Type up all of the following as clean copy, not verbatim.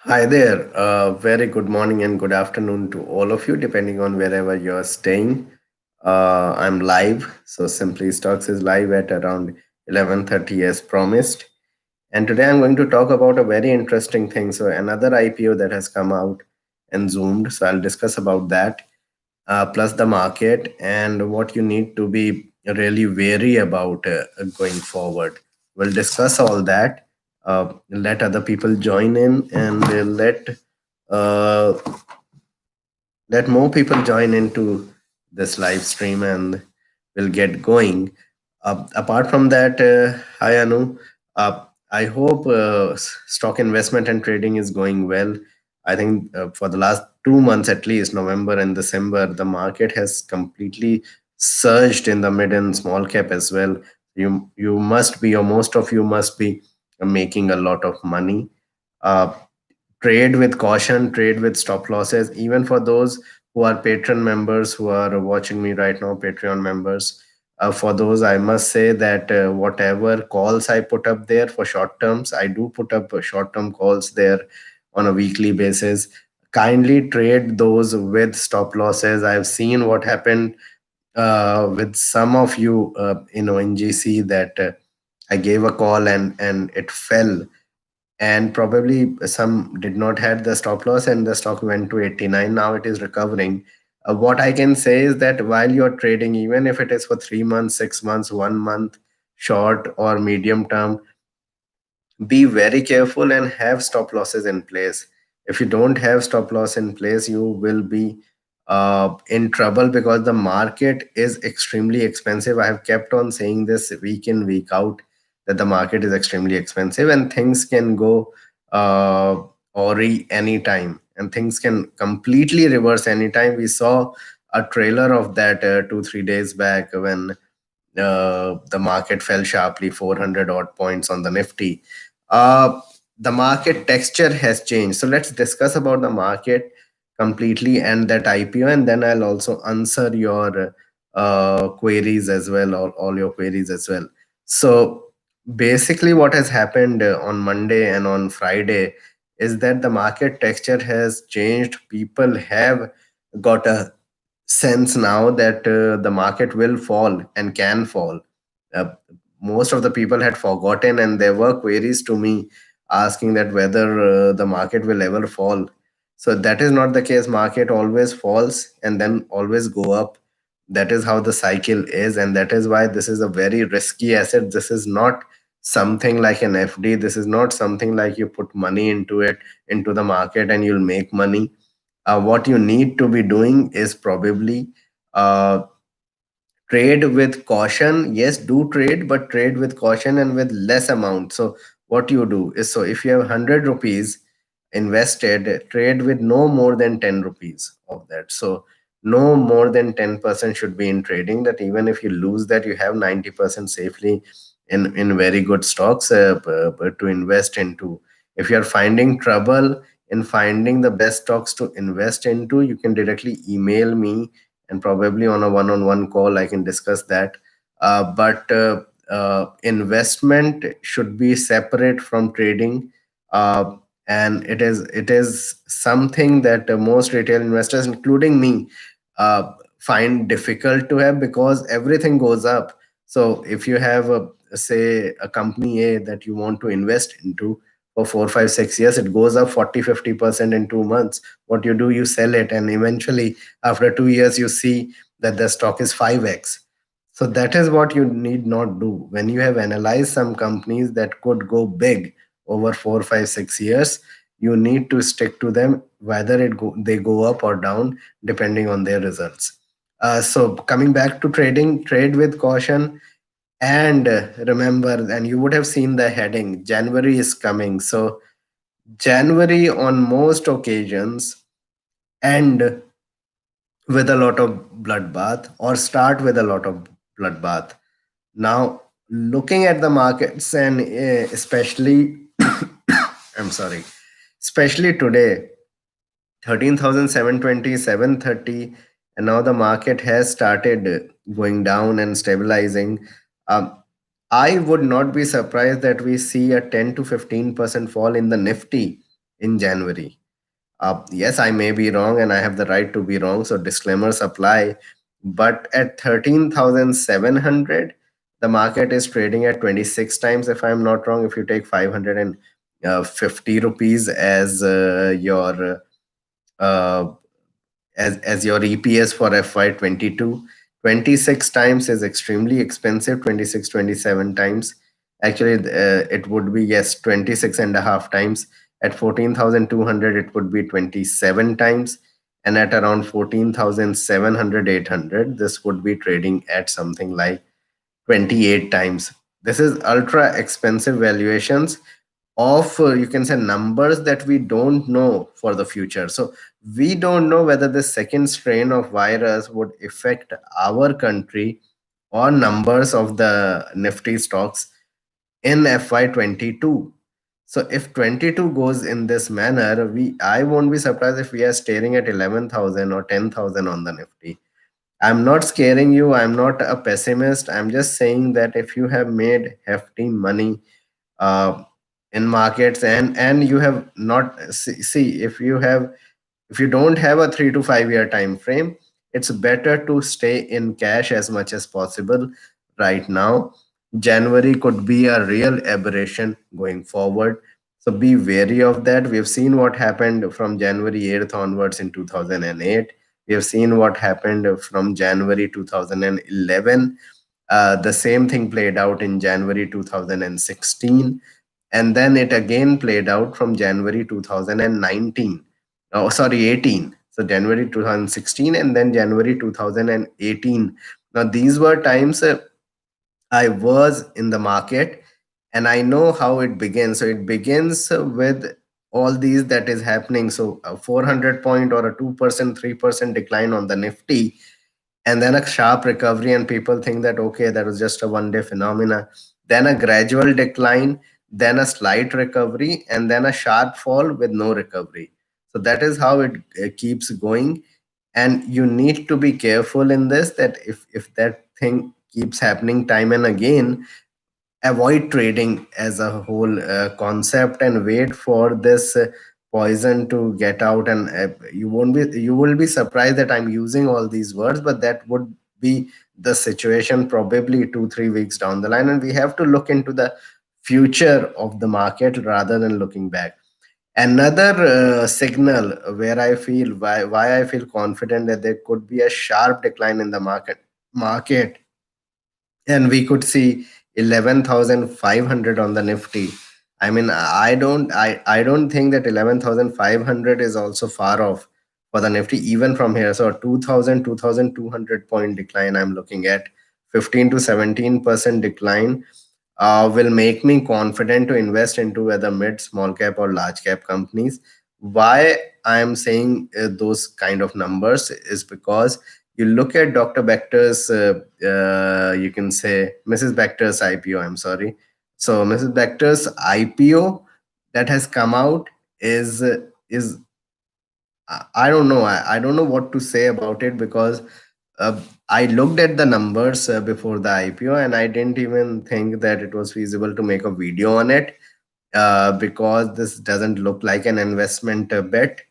Hi there. Very good morning and good afternoon to all of you, depending on wherever you're staying. I'm live, so Simply Stocks is live at around 11:30 as promised. And today I'm going to talk about a very interesting thing. So another IPO that has come out and zoomed. So I'll discuss about that, plus the market and what you need to be really wary about going forward. We'll discuss all that. Let other people join in and uh, let more people join into this live stream and we'll get going. Apart from that, hi Anu. I hope stock investment and trading is going well. I think for the last 2 months at least, November and December, the market has completely surged in the mid and small cap as well. You must be, or most of you must be, making a lot of money. Uh, Trade with caution, trade with stop losses, even for those who are patron members who are watching me right now, Patreon members. For those, I must say that whatever calls I put up there for short terms, I do put up short term calls there on a weekly basis. Kindly trade those with stop losses. I've seen what happened with some of you in ONGC that I gave a call and it fell, and probably some did not had the stop loss and the stock went to 89. Now it is recovering. What I can say is that while you're trading, even if it is for 3 months, 6 months, 1 month, short or medium term, be very careful and have stop losses in place. If you don't have stop loss in place, you will be in trouble because the market is extremely expensive. I have kept on saying this week in, week out, that the market is extremely expensive and things can go uh, awry anytime and things can completely reverse anytime. We saw a trailer of that 2 3 days back when the market fell sharply 400 odd points on the Nifty. Uh, the market texture has changed. So let's discuss about the market completely and that IPO, and then I'll also answer your queries as well, all your queries as well. So basically, what has happened on Monday and on Friday is that the market texture has changed. People have got a sense now that the market will fall and can fall. Uh, Most of the people had forgotten, and there were queries to me asking that whether the market will ever fall. So that is not the case. Market always falls and then always go up. That is how the cycle is, and that is why this is a very risky asset. This is not something like an FD. This is not something like you put money into it, into the market, and you'll make money. What you need to be doing is probably uh, trade with caution. Yes, do trade, but trade with caution and with less amount. So what you do is, so if you have 100 rupees invested, trade with no more than 10 rupees of that. So no more than 10% should be in trading, that even if you lose that, you have 90% safely in very good stocks to invest into. If you are finding trouble in finding the best stocks to invest into, you can directly email me, and probably on a one-on-one call I can discuss that. But investment should be separate from trading, uh, and it is something that most retail investors, including me, find difficult to have because everything goes up. So if you have say a company A that you want to invest into for 4 5 6 years, it goes up 40 50% in 2 months. What you do, you sell it, and eventually after 2 years you see that the stock is 5x. So that is what you need not do. When you have analyzed some companies that could go big over 4 5 6 years, you need to stick to them, whether they go up or down depending on their results. So coming back to trading, trade with caution. And remember, and you would have seen the heading, January is coming. So January on most occasions end with a lot of bloodbath or start with a lot of bloodbath. Now, looking at the markets, and especially, I'm sorry, especially today, 13,720, 730, and now the market has started going down and stabilizing. Um, I would not be surprised that we see a 10 to 15% fall in the Nifty in January. Yes, I may be wrong and I have the right to be wrong, so disclaimers apply. But at 13,700, the market is trading at 26 times, if I'm not wrong. If you take 550 rupees as your as your EPS for FY22. 26 times is extremely expensive. 26, 27 times. Actually, it would be, yes, 26 and a half times. At 14,200, it would be 27 times. And at around 14,700, 800, this would be trading at something like 28 times. This is ultra expensive valuations of, you can say, numbers that we don't know for the future. So we don't know whether the second strain of virus would affect our country or numbers of the nifty stocks in FY22. So if 22 goes in this manner, we I won't be surprised if we are staring at 11,000 or 10,000 on the nifty. I'm not scaring you, I'm not a pessimist. I'm just saying that if you have made hefty money uh, in markets, and you have not see, if you don't have a 3 to 5 year time frame, it's better to stay in cash as much as possible right now. January could be a real aberration going forward, so be wary of that. We've seen what happened from January 8th onwards in 2008. We have seen what happened from January 2011. The same thing played out in January 2016, and then it again played out from January 2019. Oh, sorry, 18. So January 2016 and then January 2018. Now these were times I was in the market, and I know how it begins. So it begins with all these that is happening. So a 400 point or a 2%, 3% decline on the Nifty, and then a sharp recovery, and people think that okay, that was just a one day phenomena. Then a gradual decline, then a slight recovery, and then a sharp fall with no recovery. So that is how it keeps going. And you need to be careful in this, that if that thing keeps happening time and again, avoid trading as a whole concept and wait for this poison to get out. And you will be surprised that I'm using all these words, but that would be the situation probably 2 3 weeks down the line, and we have to look into the future of the market rather than looking back. Another signal where I feel why I feel confident that there could be a sharp decline in the market, and we could see 11,500 on the Nifty. I mean, I don't think that 11,500 is also far off for the Nifty even from here. So 2,000 2,200 point decline I'm looking at, 15 to 17% decline will make me confident to invest into whether mid, small cap, or large cap companies. Why I am saying those kind of numbers is because you look at Dr. Becter's, you can say Mrs. Becter's IPO. I'm sorry. So Mrs. Becter's IPO that has come out is I don't know. I don't know what to say about it, because uh, I looked at the numbers before the IPO, and I didn't even think that it was feasible to make a video on it, because this doesn't look like an investment bet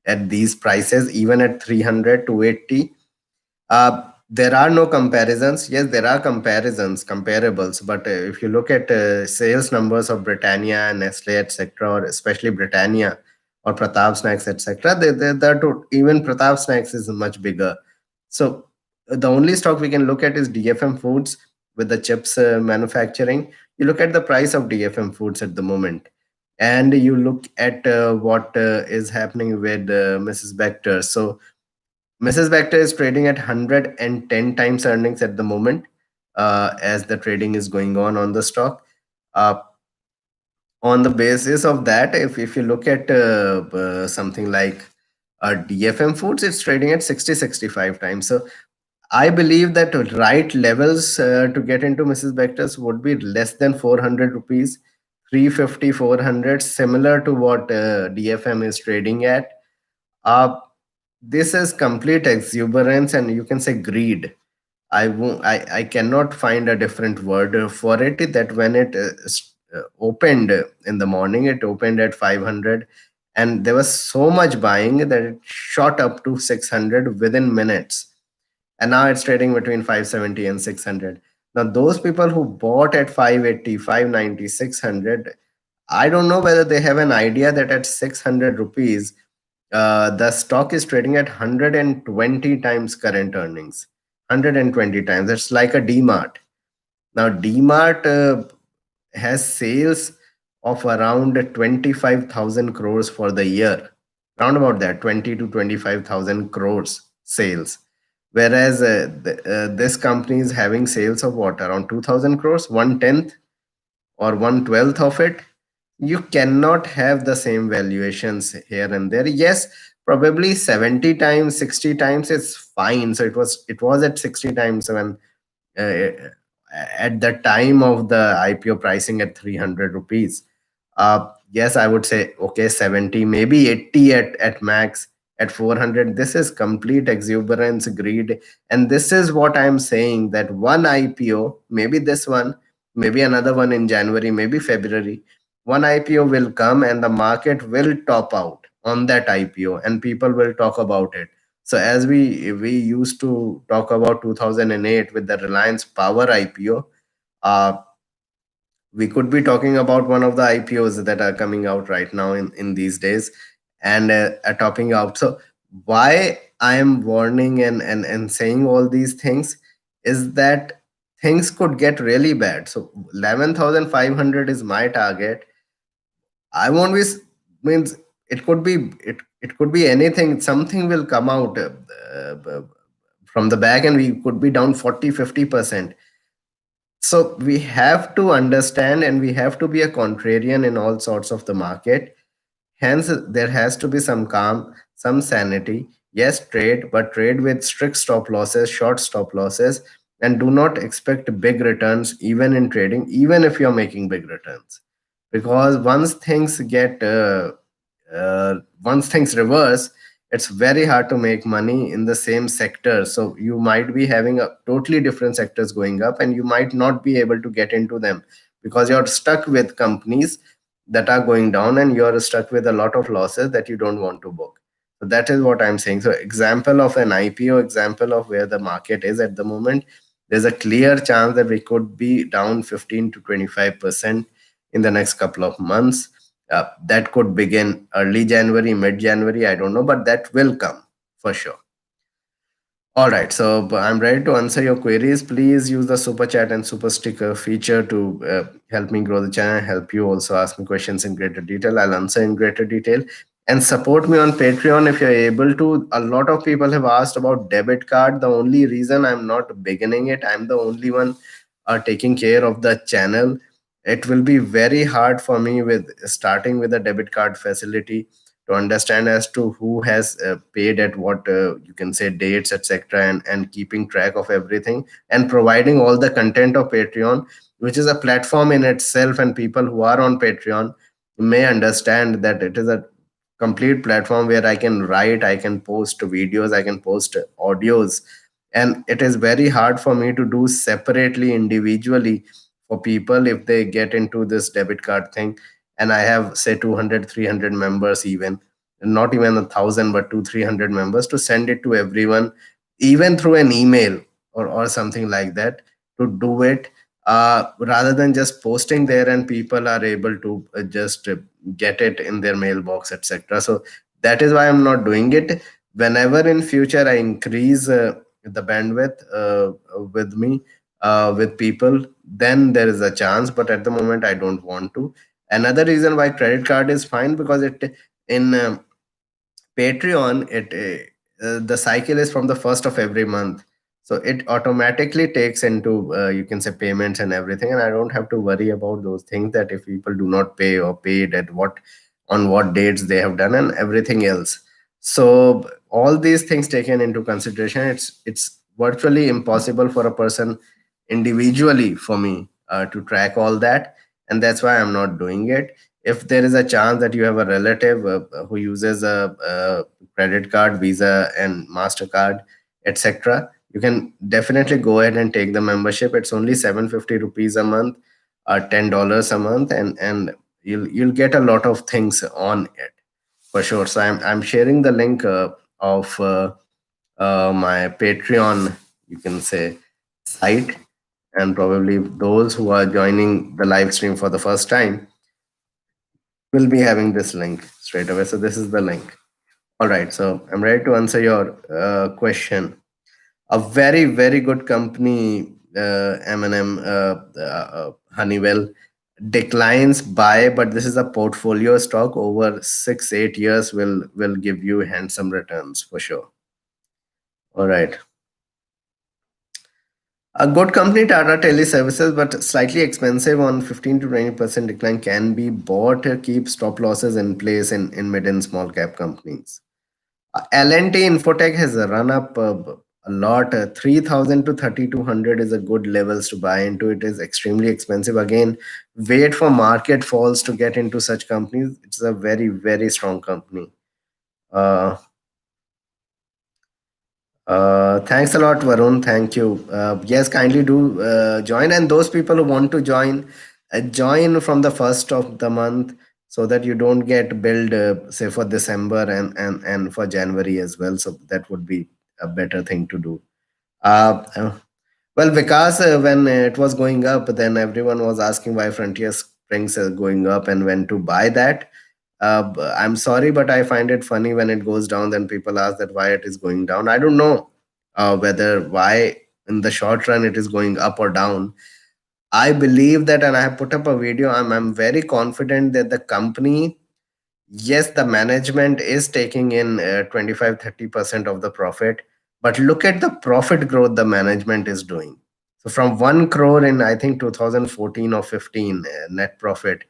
at these prices, even at 300 to 80. There are no comparisons. Yes, there are comparisons, comparables. But if you look at sales numbers of Britannia, Nestle, etc., or especially Britannia or Pratap Snacks, etc., even Pratap Snacks is much bigger. So the only stock we can look at is DFM Foods with the chips manufacturing. You look at the price of DFM Foods at the moment, and you look at what is happening with Mrs. Bector. So Mrs. Bector is trading at 110 times earnings at the moment, as the trading is going on the stock. Uh, on the basis of that, if you look at something like DFM Foods, it's trading at 60 65 times. So I believe that right levels to get into Mrs. Bector's would be less than 400 rupees, 350, 400, similar to what DFM is trading at. Uh, this is complete exuberance, and you can say greed. I cannot find a different word for it. That when it opened in the morning, it opened at 500, and there was so much buying that it shot up to 600 within minutes, and now it's trading between 570 and 600. Now those people who bought at 580, 590, 600, I don't know whether they have an idea that at 600 rupees, the stock is trading at 120 times current earnings. 120 times. It's like a DMart. Now, DMart has sales of around 25,000 crores for the year. Round about that, 20 to 25,000 crores sales. Whereas this company is having sales of what? Around 2,000 crores, one tenth or one twelfth of it. You cannot have the same valuations here and there. Yes, probably 70 times, 60 times is fine. So it was at 60 times when uh, at the time of the IPO pricing at 300 rupees. Yes, I would say okay, 70, maybe 80 at max. At 400, this is complete exuberance, greed, and this is what I'm saying, that one IPO, maybe this one, maybe another one in January, maybe February, one IPO will come and the market will top out on that IPO and people will talk about it. So as we used to talk about 2008 with the Reliance Power IPO, uh, we could be talking about one of the IPOs that are coming out right now in these days and are topping out. So why I am warning and saying all these things is that things could get really bad. So 11,500 is my target. I won't be means it could be it could be anything. Something will come out from the back and we could be down 40-50%. So we have to understand and we have to be a contrarian in all sorts of the market. Hence, there has to be some calm, some sanity. Yes, trade, but trade with strict stop losses, short stop losses, and do not expect big returns even in trading, even if you're making big returns. Because once things reverse, it's very hard to make money in the same sector. So you might be having a totally different sectors going up, and you might not be able to get into them because you're stuck with companies that are going down and you're stuck with a lot of losses that you don't want to book. So that is what I'm saying. So example of an IPO, example of where the market is at the moment, there's a clear chance that we could be down 15 to 25% in the next couple of months. That could begin early January, mid January, I don't know, but that will come for sure. All right, so I'm ready to answer your queries. Please use the super chat and super sticker feature to help me grow the channel, help you also ask me questions in greater detail. I'll answer in greater detail. And support me on Patreon if you're able to. A lot of people have asked about debit card. The only reason I'm not beginning it, I'm the only one taking care of the channel. It will be very hard for me with starting with a debit card facility to understand as to who has paid at what you can say dates, etc., and keeping track of everything and providing all the content of Patreon, which is a platform in itself, and people who are on Patreon may understand that it is a complete platform where I can write, I can post videos, I can post audios, and it is very hard for me to do separately individually for people if they get into this debit card thing. And I have say 200, 300 members, even not even 1,000 but 200, 300 members, to send it to everyone even through an email or something like that, to do it rather than just posting there and people are able to just get it in their mailbox, etc. So that is why I'm not doing it. Whenever in future I increase the bandwidth with me with people, then there is a chance, but at the moment I don't want to. Another reason why credit card is fine, because it in Patreon, the cycle is from the first of every month, so it automatically takes into you can say payments and everything, and I don't have to worry about those things, that if people do not pay or paid at what on what dates they have done and everything else. So all these things taken into consideration, it's virtually impossible for a person individually for me to track all that, and that's why I'm not doing it. If there is a chance that you have a relative who uses a credit card, Visa and Mastercard, etc., you can definitely go ahead and take the membership. It's only 750 rupees a month, $10 a month, and you'll get a lot of things on it. For sure. So I'm sharing the link of my Patreon, you can say, site, and probably those who are joining the live stream for the first time will be having this link straight away. So this is the link. All right. So I'm ready to answer your question. A very very good company, M&M, Honeywell, declines buy, but this is a portfolio stock over 6 8 years will give you handsome returns for sure. All right. A good company, Tata Teleservices, but slightly expensive on 15 to 20% decline, can be bought. Keep stop losses in place in mid and small cap companies. L&T Infotech has run up a lot. 3,000 to 3,200 is a good levels to buy into. It is extremely expensive. Again, wait for market falls to get into such companies. It's a very, very strong company. Uh, Thanks a lot, Varun. Thank you. Yes, kindly do join. And those people who want to join, join from the first of the month so that you don't get billed, say, for December and for January as well. So that would be a better thing to do. Well, because when it was going up, then everyone was asking why Frontier Springs is going up and when to buy that. I'm sorry, but I find it funny when it goes down. Then people ask that why it is going down. I don't know whether why in the short run it is going up or down. I believe that, and I have put up a video. I'm very confident that the company, yes, the management is taking in 25 30% of the profit, but look at the profit growth the management is doing. So from 1 crore in, I think, 2014 or 15, net profit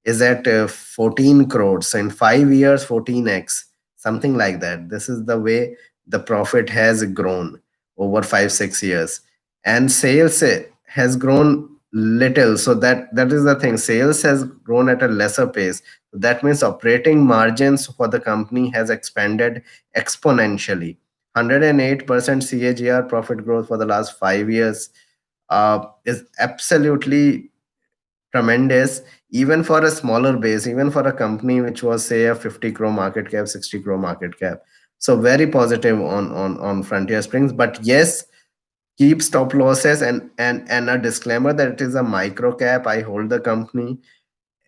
is at 14 crores. So in 5 years, 14x, something like that. This is the way the profit has grown over 5 6 years. And sales has grown little. So that is the thing, sales has grown at a lesser pace. That means operating margins for the company has expanded exponentially. 108% CAGR profit growth for the last 5 years is absolutely tremendous, even for a smaller base, even for a company which was, say, a 50 crore market cap, 60 crore market cap. So very positive on Frontier Springs. But yes, keep stop losses, and a disclaimer that it is a micro cap. I hold the company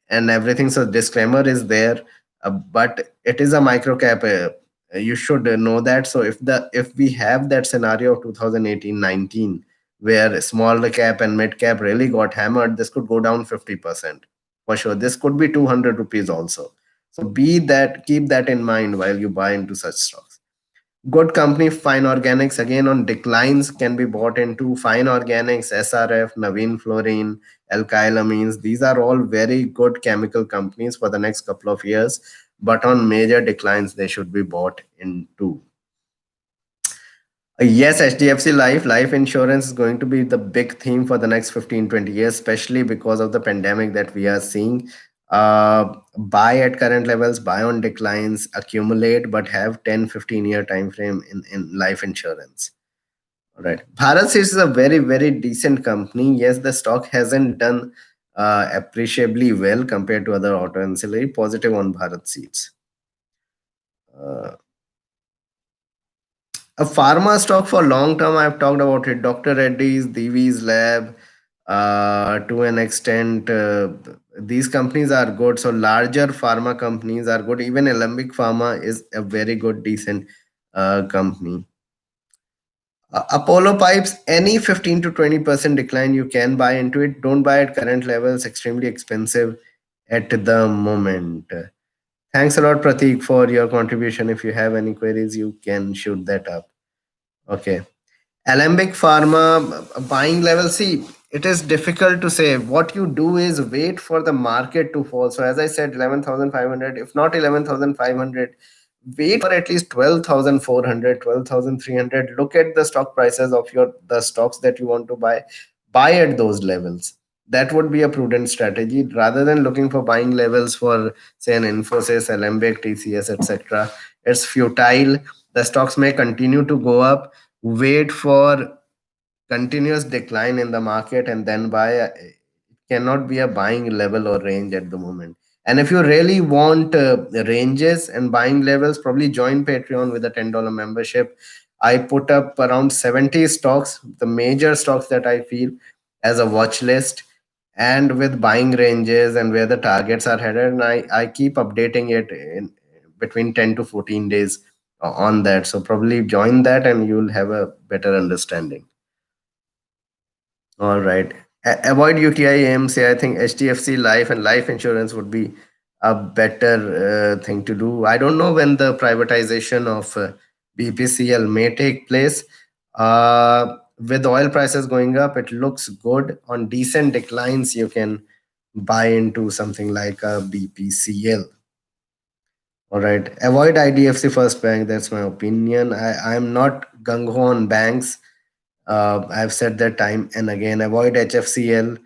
and everything. So disclaimer is there, but it is a micro cap. You should know that. So if we have that scenario of 2018-19 where small cap and mid cap really got hammered, this could go down 50% for sure. This could be 200 rupees also. So be that keep that in mind while you buy into such stocks. Good company, Fine Organics, again on declines, can be bought into. Fine Organics, SRF, Naveen Fluorine, Alkylamines. These are all very good chemical companies for the next couple of years, but on major declines, they should be bought into. Yes, HDFC life insurance is going to be the big theme for the next 15 20 years, especially because of the pandemic that we are seeing. Buy at current levels, buy on declines, accumulate, but have 10 15 year time frame in life insurance. All right. Bharat Seeds is a very, very decent company. Yes, the stock hasn't done appreciably well compared to other auto ancillary. Positive on Bharat Seeds. Uh, A pharma stock for long term, I've talked about it. Dr. Reddy's, Divi's Lab, to an extent, these companies are good. So larger pharma companies are good. Even Alembic Pharma is a very good, decent company. Apollo Pipes, any 15 to 20% decline, you can buy into it. Don't buy at current levels, extremely expensive at the moment. Thanks a lot, Prateek, for your contribution. If you have any queries, you can shoot that up. Okay. Alembic Pharma buying level. See, it is difficult to say. What you do is wait for the market to fall. So, as I said, 11,500, if not 11,500, wait for at least 12,400, 12,300. Look at the stock prices of the stocks that you want to buy. Buy at those levels. That would be a prudent strategy rather than looking for buying levels for, say, an Infosys, Alembic, TCS, etc. It's futile. The stocks may continue to go up. Wait for continuous decline in the market and then buy. It cannot be a buying level or range at the moment. And if you really want ranges and buying levels, probably join Patreon with a $10 membership. I put up around 70 stocks, the major stocks that I feel, as a watch list, and with buying ranges and where the targets are headed. And I keep updating it in between 10 to 14 days on that. So probably join that and you'll have a better understanding. All right. Avoid UTI AMC. I think HDFC Life and life insurance would be a better thing to do. I don't know when the privatization of BPCL may take place. With oil prices going up, it looks good. On decent declines, you can buy into something like a BPCL. All right. Avoid IDFC First Bank. That's my opinion. I'm not gung ho on banks. I've said that time and again. Avoid HFCL.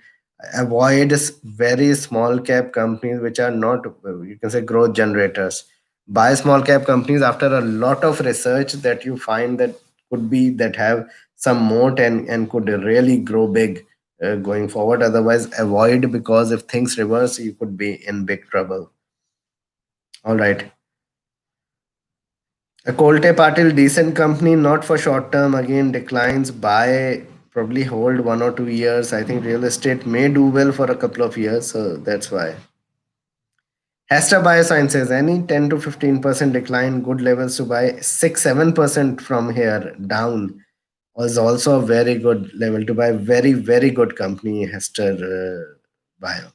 Avoid very small cap companies which are not, you can say, growth generators. Buy small cap companies after a lot of research that you find that could be that have some moat and could really grow big going forward. Otherwise, avoid, because if things reverse, you could be in big trouble. All right. A Colte Patil, decent company, not for short term. Again, declines. Buy, probably hold 1 or 2 years. I think real estate may do well for a couple of years, so that's why. Hesta Biosciences, any 10 to 15% decline, good levels to buy. 6 7% from here down was also a very good level to buy. Very, very good company, Hester Bio.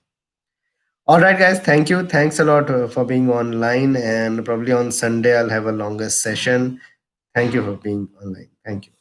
All right, guys. Thank you. Thanks a lot for being online. And probably on Sunday, I'll have a longer session. Thank you for being online. Thank you.